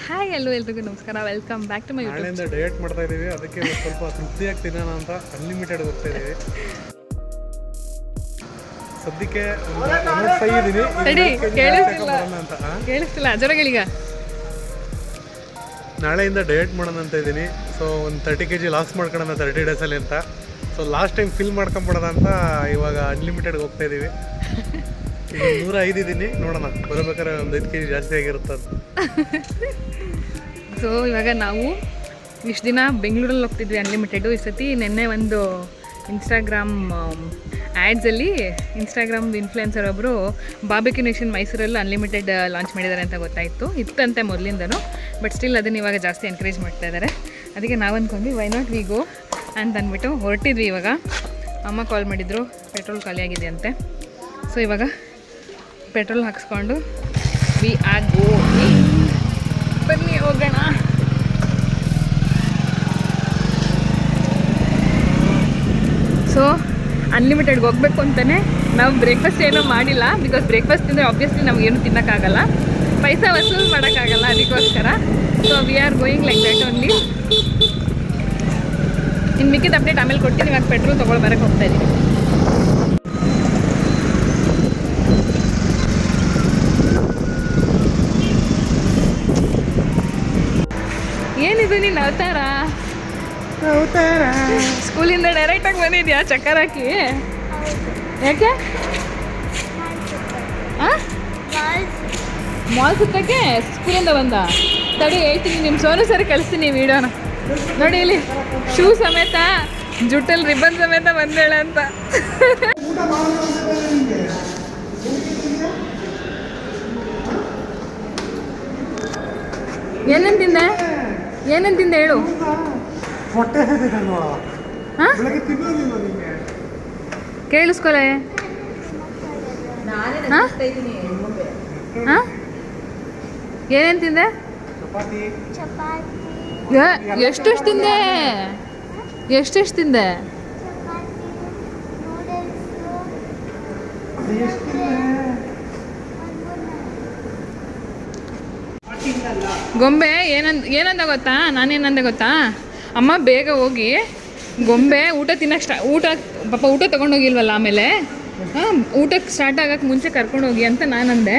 Hi hello ಎಲ್ರಿಗೂ ನಮಸ್ಕಾರ, welcome back to my YouTube. ನಾಳೆಯಿಂದ ಡಯಟ್ ಮಾಡ್ತಾ ಇದ್ದೀವಿ, ಅದಕ್ಕೆ ಸ್ವಲ್ಪ ತೃಪ್ತಿಯಾಗಿ ತಿನ್ನೋಣ ಅಂತ ಅನ್ಲಿಮಿಟೆಡ್ ಹೋಗ್ತಾ ಇದ್ದೀವಿ. ಸದ್ಯಕ್ಕೆ ತಡಿ, ಕೇಳಿಸ್ತಿಲ್ಲ ಅಜರಗಳೀಗ. ನಾಳೆಯಿಂದ ಡಯಟ್ ಮಾಡೋಣ ಅಂತ ಇದ್ದೀನಿ. ಸೊ ಒಂದು 30 kg ಲಾಸ್ ಮಾಡ್ಕೊಳ್ಳೋಣ 30 ಡೇಸಲ್ಲಿ ಅಂತ. ಸೊ ಲಾಸ್ಟ್ ಟೈಮ್ ಫಿಲ್ ಮಾಡ್ಕೊಂಬಿಡೋಣ ಅಂತ ಇವಾಗ ಅನ್ಲಿಮಿಟೆಡ್ಗೆ ಹೋಗ್ತಾ ಇದ್ದೀವಿ. ಈಗ 105 ಇದ್ದೀನಿ, ನೋಡೋಣ ಬರಬೇಕಾದ್ರೆ ಒಂದು 5 kg ಜಾಸ್ತಿ ಆಗಿರುತ್ತೆ ಅಂತ. ಸೊ ಇವಾಗ ನಾವು ಇಷ್ಟು ದಿನ ಬೆಂಗಳೂರಲ್ಲಿ ಹೋಗ್ತಿದ್ವಿ ಅನ್ಲಿಮಿಟೆಡು. ಈ ಸತಿ ನಿನ್ನೆ ಒಂದು ಇನ್ಸ್ಟಾಗ್ರಾಮ್ ಆ್ಯಡ್ಸಲ್ಲಿ ಇನ್ಸ್ಟಾಗ್ರಾಮ್ ಇನ್ಫ್ಲುಯೆನ್ಸರ್ ಒಬ್ಬರು ಬಾರ್ಬಿಕ್ಯೂ ನೇಷನ್ ಮೈಸೂರಲ್ಲಿ ಅನ್ಲಿಮಿಟೆಡ್ ಲಾಂಚ್ ಮಾಡಿದ್ದಾರೆ ಅಂತ ಗೊತ್ತಾಯಿತು. ಇತ್ತಂತೆ ಮೊದಲಿಂದನೂ, ಬಟ್ ಸ್ಟಿಲ್ ಅದನ್ನು ಇವಾಗ ಜಾಸ್ತಿ ಎನ್ಕರೇಜ್ ಮಾಡ್ತಾ ಇದ್ದಾರೆ. ಅದಕ್ಕೆ ನಾವು ಅಂದ್ಕೊಂಡ್ವಿ ವೈ ನಾಟ್ ವಿ ಗೋ ಅಂತ ಅಂದ್ಬಿಟ್ಟು ಹೊರಟಿದ್ವಿ. ಇವಾಗ ಅಮ್ಮ ಕಾಲ್ ಮಾಡಿದರು, ಪೆಟ್ರೋಲ್ ಖಾಲಿಯಾಗಿದೆ ಅಂತೆ. ಸೊ ಇವಾಗ ಪೆಟ್ರೋಲ್ ಹಾಕ್ಸ್ಕೊಂಡು ವಿ ಆರ್ ಗೋಯಿಂಗ್. ಬನ್ನಿ ಹೋಗೋಣ. ಸೊ ಅನ್ಲಿಮಿಟೆಡ್ಗೆ ಹೋಗ್ಬೇಕು ಅಂತಲೇ ನಾವು ಬ್ರೇಕ್ಫಾಸ್ಟ್ ಏನೂ ಮಾಡಿಲ್ಲ, ಬಿಕಾಸ್ ಬ್ರೇಕ್ಫಾಸ್ಟ್ ತಿಂದರೆ ಆಬ್ವಿಯಸ್ಲಿ ನಮಗೇನು ತಿನ್ನೋಕ್ಕಾಗಲ್ಲ, ಪೈಸಾ ವಸೂಲು ಮಾಡೋಕ್ಕಾಗಲ್ಲ. ಅದಕ್ಕೋಸ್ಕರ so we are going like that only. ಇನ್ನು ಮಿಕ್ಕಿದ ಅಪ್ಡೇಟ್ ಆಮೇಲೆ ಕೊಡ್ತೀನಿ. ಇವಾಗ ಪೆಟ್ರೋಲ್ ತೊಗೊಳ್ ಬರೋಕ್ಕೆ ಹೋಗ್ತಾ ಇದ್ದೀವಿ. ಏನಿದು ನೀನು ಅವತಾರ? ಸ್ಕೂಲಿಂದ ಡೈರೆಕ್ಟಾಗಿ ಬಂದಿದ್ಯಾ ಚಕ್ಕರ್ ಹಾಕಿ? ಯಾಕೆ? ಮಾಲ್ ಸುತ್ತಕ್ಕೆ ಸ್ಕೂಲಿಂದ ಬಂದ? ತಡಿ ಹೇಳ್ತೀನಿ, ನಿಮ್ಮ ಸೋನು ಸರಿ ಕಳಿಸ್ತೀನಿ ವಿಡಿಯೋನ. ನೋಡಿ ಇಲ್ಲಿ ಶೂ ಸಮೇತ, ಜುಟ್ಟಲ್ಲಿ ರಿಬ್ಬನ್ ಸಮೇತ ಬಂದೇಳ ಅಂತ. ಏನಂತಿಂದೆ ಹೇಳು. ಕೇಳಿಸ್ಕೊಲೆ. ಏನೇನು ತಿಂದೆ? ಎಷ್ಟೆಷ್ಟು ತಿಂದೆ? ಎಷ್ಟೆಷ್ಟು ತಿಂದೆ? ಗೊಂಬೆ ಏನಂದ ಗೊತ್ತಾ? ನಾನೇನಂದೆ ಗೊತ್ತಾ? ಅಮ್ಮ ಬೇಗ ಹೋಗಿ ಗೊಂಬೆ ಊಟ ತಿನ್ನಕ್ಕೆ ಊಟ ತೊಗೊಂಡೋಗಿಲ್ವಲ್ಲ, ಆಮೇಲೆ ಊಟಕ್ಕೆ ಸ್ಟಾರ್ಟ್ ಆಗೋಕ್ಕೆ ಮುಂಚೆ ಕರ್ಕೊಂಡೋಗಿ ಅಂತ ನಾನಂದೆ.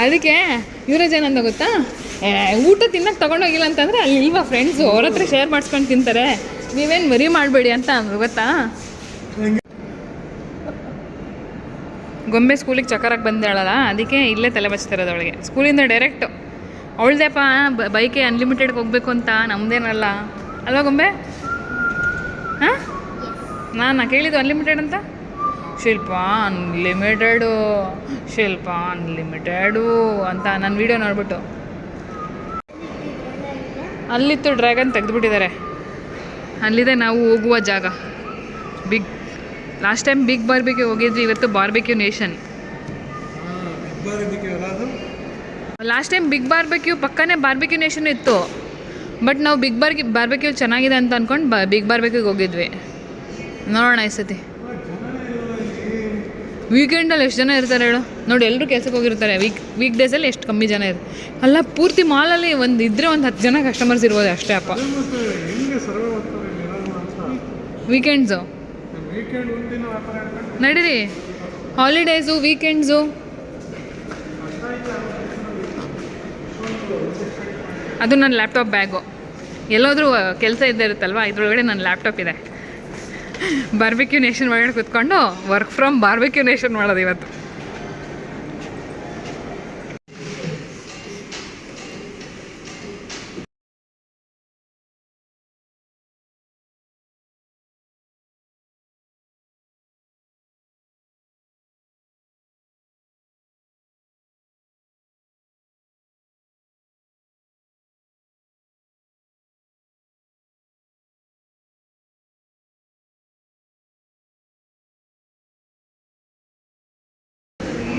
ಅದಕ್ಕೆ ಯುವರಾಜ್ ಏನಂದ ಗೊತ್ತಾ? ಊಟ ತಿನ್ನಕ್ಕೆ ತೊಗೊಂಡೋಗಿಲ್ಲ ಅಂತಂದರೆ ಅಲ್ಲಿ ಇಲ್ವಾ ಫ್ರೆಂಡ್ಸು, ಅವ್ರ ಹತ್ರ ಶೇರ್ ಮಾಡಿಸ್ಕೊಂಡು ತಿಂತಾರೆ, ನೀವೇನು ಮರಿ ಮಾಡಬೇಡಿ ಅಂತ ಅಂದ್ರು ಗೊತ್ತಾ. ಗೊಂಬೆ ಸ್ಕೂಲಿಗೆ ಚಕ್ಕರಾಗಿ ಬಂದೇಳಲ್ಲ, ಅದಕ್ಕೆ ಇಲ್ಲೇ ತಲೆ ಬಚ್ತಿರೋದು ಅವಳಿಗೆ. ಸ್ಕೂಲಿಂದ ಡೈರೆಕ್ಟು ಅವಳ್ದೇಪ್ಪ ಬೈಕೆ ಅನ್ಲಿಮಿಟೆಡ್ಗೆ ಹೋಗ್ಬೇಕು ಅಂತ, ನಮ್ಮದೇನಲ್ಲ ಅಲ್ವಾ ಗೊಂಬೆ? ಹಾಂ, ನಾನು ಕೇಳಿದ್ದು ಅನ್ಲಿಮಿಟೆಡ್ ಅಂತ. ಶಿಲ್ಪ ಅನ್ಲಿಮಿಟೆಡು ಅಂತ ನನ್ನ ವೀಡಿಯೋ ನೋಡ್ಬಿಟ್ಟು ಅಲ್ಲಿತ್ತು ಡ್ರ್ಯಾಗನ್ ತೆಗೆದುಬಿಟ್ಟಿದ್ದಾರೆ. ಅಲ್ಲಿದೆ ನಾವು ಹೋಗುವ ಜಾಗ. ಲಾಸ್ಟ್ ಟೈಮ್ ಬಿಗ್ ಬಾರ್ಬಿಕ್ಯೂ ಹೋಗಿದ್ವಿ, ಇವತ್ತು Barbecue Nation. Last time Big Barbecue ಪಕ್ಕನೇ ಬಾರ್ಬಿಕ್ಯೂ ನೇಷನ್ ಇತ್ತು, ಬಟ್ ನಾವು ಬಿಗ್ ಬಾರ್ಬಿಕ್ಯೂ ಚೆನ್ನಾಗಿದೆ ಅಂತ ಅಂದ್ಕೊಂಡು ಬಿಗ್ ಬಾರ್ಬಿಕ್ಯೂಗೆ ಹೋಗಿದ್ವಿ. ನೋಡೋಣ ಈ ಸತಿ. ವೀಕೆಂಡಲ್ಲಿ ಎಷ್ಟು ಜನ ಇರ್ತಾರೆ ಹೇಳು? ನೋಡಿ, ಎಲ್ಲರೂ ಕೆಲಸಕ್ಕೆ ಹೋಗಿರ್ತಾರೆ. ವೀಕ್ ಡೇಸಲ್ಲಿ ಎಷ್ಟು ಕಮ್ಮಿ ಜನ ಇರ್ತಾರೆ. ಅಲ್ಲ, ಪೂರ್ತಿ ಮಾಲಲ್ಲಿ ಒಂದು 10 ಜನ ಕಸ್ಟಮರ್ಸ್ ಇರ್ಬೋದು ಅಷ್ಟೇ ಅಪ್ಪ. ವೀಕೆಂಡ್ಸು ನಡೀರಿ, ಹಾಲಿಡೇಸು, ವೀಕೆಂಡ್ಸು. ಅದು ನನ್ನ ಲ್ಯಾಪ್ಟಾಪ್ ಬ್ಯಾಗು. ಎಲ್ಲೋದ್ರೂ ಕೆಲಸ ಇದ್ದೇ ಇರುತ್ತಲ್ವ, ಇದ್ರೊಳಗಡೆ ನನ್ನ ಲ್ಯಾಪ್ಟಾಪ್ ಇದೆ. ಬಾರ್ಬಿಕ್ಯೂ ನೇಷನ್ ಒಳಗಡೆ ಕೂತ್ಕೊಂಡು ವರ್ಕ್ ಫ್ರಮ್ ಬಾರ್ಬಿಕ್ಯೂ ನೇಷನ್ ಮಾಡೋದು ಇವತ್ತು.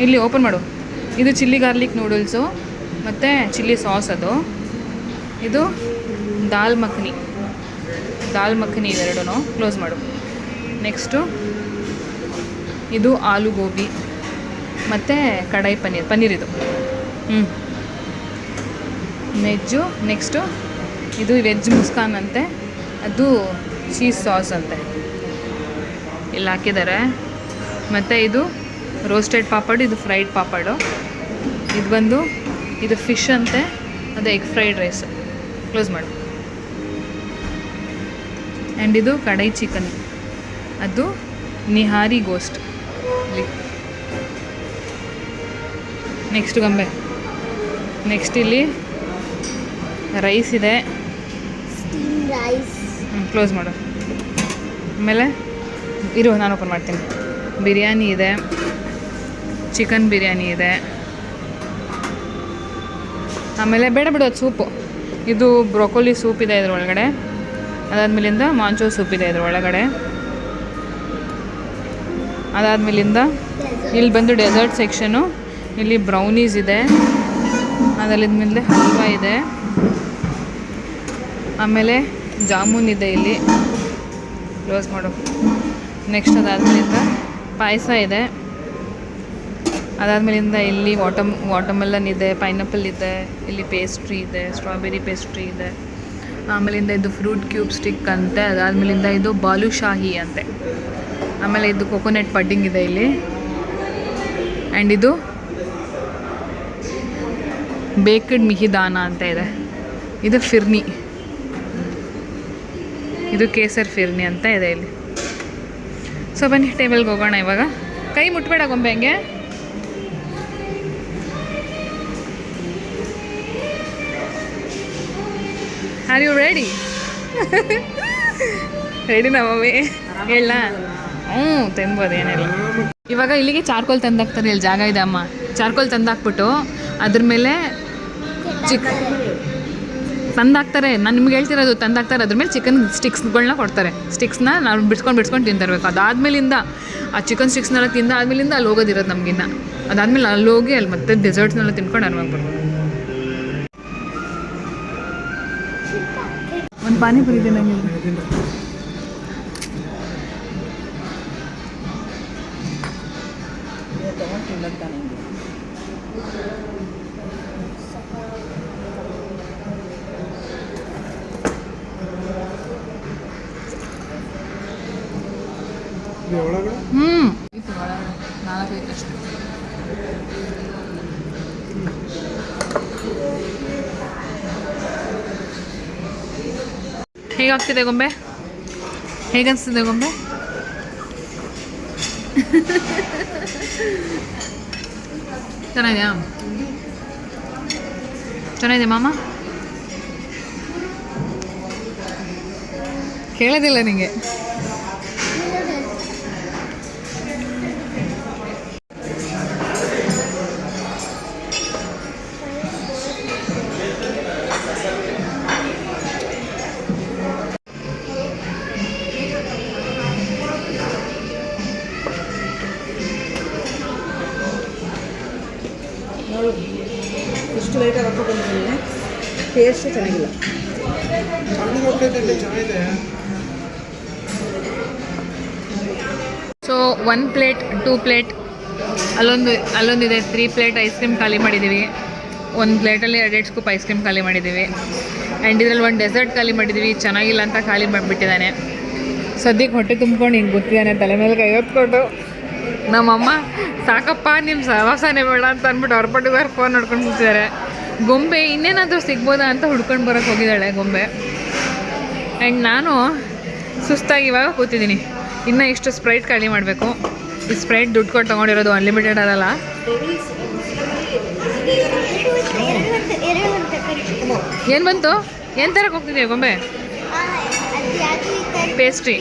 ಇಲ್ಲಿ ಓಪನ್ ಮಾಡು. ಇದು ಚಿಲ್ಲಿ ಗಾರ್ಲಿಕ್ ನೂಡಲ್ಸು ಮತ್ತು ಚಿಲ್ಲಿ ಸಾಸ್. ಇದು ದಾಲ್ ಮಖನಿ ಇವೆರಡೂ ಕ್ಲೋಸ್ ಮಾಡು. ನೆಕ್ಸ್ಟು ಇದು ಆಲೂ ಗೋಬಿ ಮತ್ತು ಕಡಾಯಿ ಪನ್ನೀರ್ ಇದು. ವೆಜ್ಜು. ನೆಕ್ಸ್ಟು ಇದು ವೆಜ್ ಮುಸ್ಕಾನ್ ಅಂತೆ, ಅದು ಚೀಸ್ ಸಾಸ್ ಅಂತೆ ಇಲ್ಲಿ ಹಾಕಿದ್ದಾರೆ. ಮತ್ತು ಇದು ರೋಸ್ಟೆಡ್ ಪಾಪಡು, ಇದು ಫ್ರೈಡ್ ಪಾಪಡು. ಇದು ಬಂದು ಇದು ಫಿಶ್ ಅಂತೆ, ಅದು ಎಗ್ ಫ್ರೈಡ್ ರೈಸ್. ಕ್ಲೋಸ್ ಮಾಡು. ಆ್ಯಂಡ್ ಇದು ಕಡಾಯಿ ಚಿಕನ್, ಅದು ನಿಹಾರಿ ಗೋಸ್ಟ್. ನೆಕ್ಸ್ಟ್ ಗೊಂಬೆ. ನೆಕ್ಸ್ಟ್ ಇಲ್ಲಿ ರೈಸ್ ಇದೆ, ಕ್ಲೋಸ್ ಮಾಡು. ಆಮೇಲೆ ಇರು, ನಾನು ಓಪನ್ ಮಾಡ್ತೀನಿ. ಬಿರಿಯಾನಿ ಇದೆ, ಚಿಕನ್ ಬಿರಿಯಾನಿ ಇದೆ. ಆಮೇಲೆ ಬೇಡ ಬಿಡು, ಅದು ಸೂಪು. ಇದು ಬ್ರೊಕೊಲಿ ಸೂಪ್ ಇದೆ ಇದ್ರ ಒಳಗಡೆ. ಅದಾದಮೇಲಿಂದ ಮಾಂಚೋ ಸೂಪ್ ಇದೆ ಇದ್ರ ಒಳಗಡೆ. ಅದಾದಮೇಲಿಂದ ಇಲ್ಲಿ ಬಂದು ಡೆಸರ್ಟ್ ಸೆಕ್ಷನು. ಇಲ್ಲಿ ಬ್ರೌನೀಸ್ ಇದೆ, ಅದಲ್ಲಿದ್ಮೇಲೆ ಹಲ್ವಾ ಇದೆ, ಆಮೇಲೆ ಜಾಮೂನ್ ಇದೆ ಇಲ್ಲಿ. ಕ್ಲೋಸ್ ಮಾಡು. ನೆಕ್ಸ್ಟ್ ಅದಾದಮೇಲಿಂದ ಪಾಯಸ ಇದೆ. ಅದಾದಮೇಲಿಂದ ಇಲ್ಲಿ ವಾಟರ್ಮೆಲನ್ ಇದೆ, ಪೈನಾಪಲ್ ಇದೆ, ಇಲ್ಲಿ ಪೇಸ್ಟ್ರಿ ಇದೆ, ಸ್ಟ್ರಾಬೆರಿ ಪೇಸ್ಟ್ರಿ ಇದೆ. ಆಮೇಲಿಂದ ಇದು ಫ್ರೂಟ್ ಕ್ಯೂಬ್ ಸ್ಟಿಕ್ ಅಂತೆ. ಅದಾದಮೇಲಿಂದ ಇದು ಬಾಲುಶಾಹಿ ಅಂತೆ. ಆಮೇಲೆ ಇದು ಕೊಕೊನೆಟ್ ಪಡ್ಡಿಂಗ್ ಇದೆ ಇಲ್ಲಿ. ಆ್ಯಂಡ್ ಇದು ಬೇಕ್ಡ್ ಮಿಹಿದಾನ ಅಂತ ಇದೆ. ಇದು ಫಿರ್ನಿ, ಇದು ಕೇಸರ್ ಫಿರ್ನಿ ಅಂತ ಇದೆ ಇಲ್ಲಿ. ಸೊ ಬನ್ನಿ ಟೇಬಲ್ಗೆ ಹೋಗೋಣ ಇವಾಗ. ಕೈ ಮುಟ್ಬೇಡ ಗೊಂಬೆ ಹಂಗೆ. Are you ready? ರೆಡಿನಾ ಮಮ್ಮಿ? ಹೇಳ. ತಿನ್ಬೋದು, ಏನಿಲ್ಲ. ಇವಾಗ ಇಲ್ಲಿಗೆ ಚಾರ್ಕೋಲ್ ತಂದಾಕ್ತಾರೆ. ಇಲ್ಲಿ ಜಾಗ ಇದೆ ಅಮ್ಮ. ಚಾರ್ಕೋಲ್ ತಂದಾಕ್ಬಿಟ್ಟು ಅದ್ರ ಮೇಲೆ ತಂದಾಕ್ತಾರೆ. ನಾನು ನಿಮ್ಗೆ ಹೇಳ್ತಿರೋದು, ತಂದಾಕ್ತಾರೆ. ಅದ್ರ ಮೇಲೆ ಚಿಕನ್ ಸ್ಟಿಕ್ಸ್ಗಳನ್ನ ಕೊಡ್ತಾರೆ. ಸ್ಟಿಕ್ಸ್ನ ನಾವು ಬಿಡ್ಸ್ಕೊಂಡು ತಿಂತಿರ್ಬೇಕು. ಅದಾದಮೇಲಿಂದ ಆ ಚಿಕನ್ ಸ್ಟಿಕ್ಸ್ನೆಲ್ಲ ಆದಮೇಲಿಂದ ಅಲ್ಲಿ ಹೋಗೋದಿರೋದು ನಮಗಿನ್ನ. ಅದಾದಮೇಲೆ ಅಲ್ಲಿ ಹೋಗಿ ಅಲ್ಲಿ ಮತ್ತೆ ಡೆಸರ್ಟ್ಸ್ನೆಲ್ಲ ತಿನ್ಕೊಂಡು ಆರಾಮಾಗಿ ಬರ್ಬೋದು. ಒಂದು ಪಾನಿಪುರಿ ಇದೆ ನನಗೆ. ನಾಲ್ಕು ಅಷ್ಟೇ. ಹೇಗಾಗ್ತಿದೆ ಗೊಂಬೆ? ಹೇಗನ್ಸ್ತಿದೆ ಗೊಂಬೆ? ಚೆನ್ನಾಗಿದೆಯಾ? ಚೆನ್ನಾಗಿದೆ ಮಾಮ? ಕೇಳೋದಿಲ್ಲ ನಿಂಗೆ. ಇಷ್ಟು ಲೈಟಾಗಿ ಹಾಕ್ಕೊಂಡಿದ್ದೀನಿ, ಟೇಸ್ಟೇ ಚೆನ್ನಾಗಿಲ್ಲ. ಸೊ 1 ಪ್ಲೇಟ್ 2 ಪ್ಲೇಟ್ ಅಲ್ಲೊಂದಿದೆ 3 ಪ್ಲೇಟ್ ಐಸ್ ಕ್ರೀಮ್ ಖಾಲಿ ಮಾಡಿದ್ದೀವಿ. 1 ಪ್ಲೇಟಲ್ಲಿ 2 ಸ್ಕೂಪ್ ಐಸ್ ಕ್ರೀಮ್ ಖಾಲಿ ಮಾಡಿದ್ದೀವಿ. ಆ್ಯಂಡ್ ಇದರಲ್ಲಿ 1 ಡೆಸರ್ಟ್ ಖಾಲಿ ಮಾಡಿದ್ದೀವಿ. ಚೆನ್ನಾಗಿಲ್ಲ ಅಂತ ಖಾಲಿ ಮಾಡಿಬಿಟ್ಟಿದ್ದಾನೆ. ಸದ್ಯಕ್ಕೆ ಹೊಟ್ಟೆ ತುಂಬ್ಕೊಂಡು ಹಿಂಗೆ ಗೊತ್ತಿದ್ದಾನೆ, ತಲೆ ಮೇಲೆ ಕೈ ಹೊತ್ಕೊಂಡು. ನಮ್ಮಮ್ಮ ಸಾಕಪ್ಪ ನಿಮ್ಮ ಸಹವಾಸನೇ ಬೇಡ ಅಂತ ಅಂದ್ಬಿಟ್ಟು ಅವ್ರ ಪಟ್ಟಿಗೆ ಫೋನ್ ನೋಡ್ಕೊಂಡು ಕೂತಿದ್ದಾರೆ. ಗೊಂಬೆ ಇನ್ನೇನಾದರೂ ಸಿಗ್ಬೋದಾ ಅಂತ ಹುಡ್ಕೊಂಡು ಬರೋಕ್ಕೆ ಹೋಗಿದ್ದಾಳೆ ಗೊಂಬೆ. ಆ್ಯಂಡ್ ನಾನು ಸುಸ್ತಾಗಿ ಇವಾಗ ಕೂತಿದ್ದೀನಿ. ಇನ್ನು ಇಷ್ಟು ಸ್ಪ್ರೈಟ್ ಖಾಲಿ ಮಾಡಬೇಕು. ಈ ಸ್ಪ್ರೈಟ್ ದುಡ್ಡು ಕೊಟ್ಟು ತೊಗೊಂಡಿರೋದು, ಅನ್ಲಿಮಿಟೆಡ್ ಅದಲ್ಲ. ಏನು ಬಂತು? ಏನು ಥರಕ್ಕೆ ಹೋಗ್ತಿದ್ದೀವಿ ಗೊಂಬೆ? ಪೇಸ್ಟ್ರಿ.